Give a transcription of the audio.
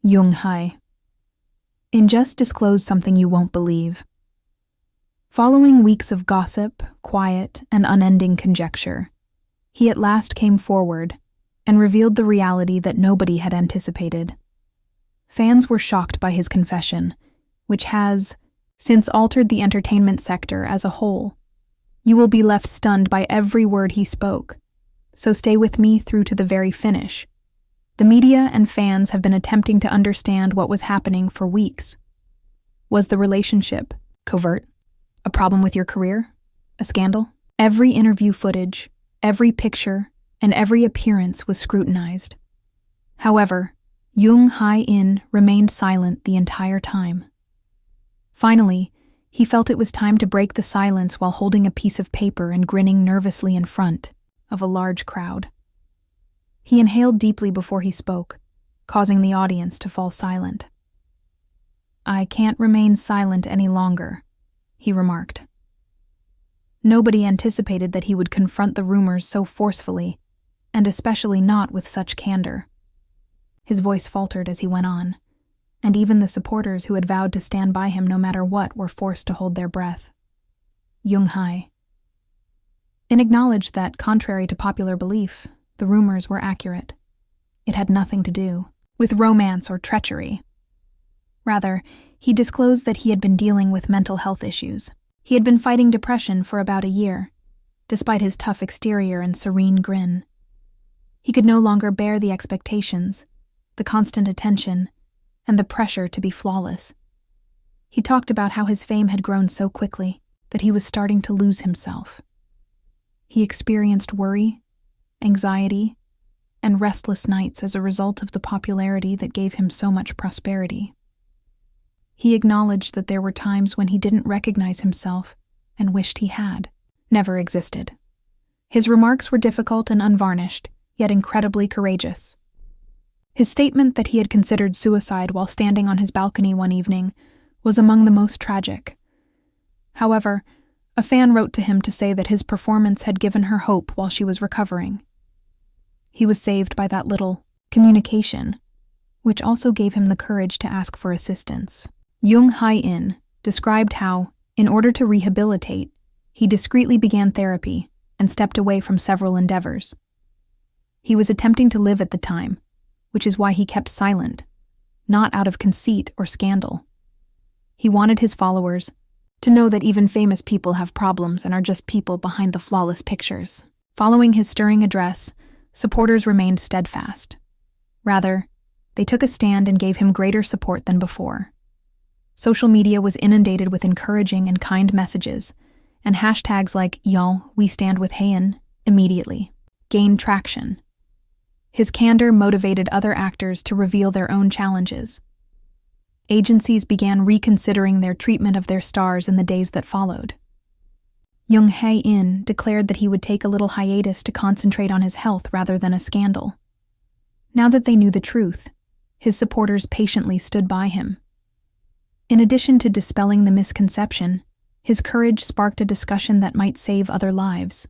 Jung Hae In just disclosed something you won't believe. Following weeks of gossip, quiet, and unending conjecture, he at last came forward and revealed the reality that nobody had anticipated. Fans were shocked by his confession, which has since altered the entertainment sector as a whole. You will be left stunned by every word he spoke, so stay with me through to the very finish. The media and fans have been attempting to understand what was happening for weeks. Was the relationship covert? A problem with your career? A scandal? Every interview footage, every picture, and every appearance was scrutinized. However, Jung Hae In remained silent the entire time. Finally, he felt it was time to break the silence while holding a piece of paper and grinning nervously in front of a large crowd. He inhaled deeply before he spoke, causing the audience to fall silent. "I can't remain silent any longer," he remarked. Nobody anticipated that he would confront the rumors so forcefully, and especially not with such candor. His voice faltered as he went on, and even the supporters who had vowed to stand by him no matter what were forced to hold their breath. Jung Hae In acknowledged that, contrary to popular belief, the rumors were accurate. It had nothing to do with romance or treachery. Rather, he disclosed that he had been dealing with mental health issues. He had been fighting depression for about a year, despite his tough exterior and serene grin. He could no longer bear the expectations, the constant attention, and the pressure to be flawless. He talked about how his fame had grown so quickly that he was starting to lose himself. He experienced worry, anxiety, and restless nights as a result of the popularity that gave him so much prosperity. He acknowledged that there were times when he didn't recognize himself and wished he had never existed. His remarks were difficult and unvarnished, yet incredibly courageous. His statement that he had considered suicide while standing on his balcony one evening was among the most tragic. However, a fan wrote to him to say that his performance had given her hope while she was recovering. He was saved by that little communication, which also gave him the courage to ask for assistance. Jung Hae In described how, in order to rehabilitate, he discreetly began therapy and stepped away from several endeavors. He was attempting to live at the time, which is why he kept silent, not out of conceit or scandal. He wanted his followers to know that even famous people have problems and are just people behind the flawless pictures. Following his stirring address, supporters remained steadfast. Rather, they took a stand and gave him greater support than before. Social media was inundated with encouraging and kind messages, and hashtags like "We stand with Hae In" immediately gained traction. His candor motivated other actors to reveal their own challenges. Agencies began reconsidering their treatment of their stars in the days that followed. Jung Hae In declared that he would take a little hiatus to concentrate on his health rather than a scandal. Now that they knew the truth, his supporters patiently stood by him. In addition to dispelling the misconception, his courage sparked a discussion that might save other lives.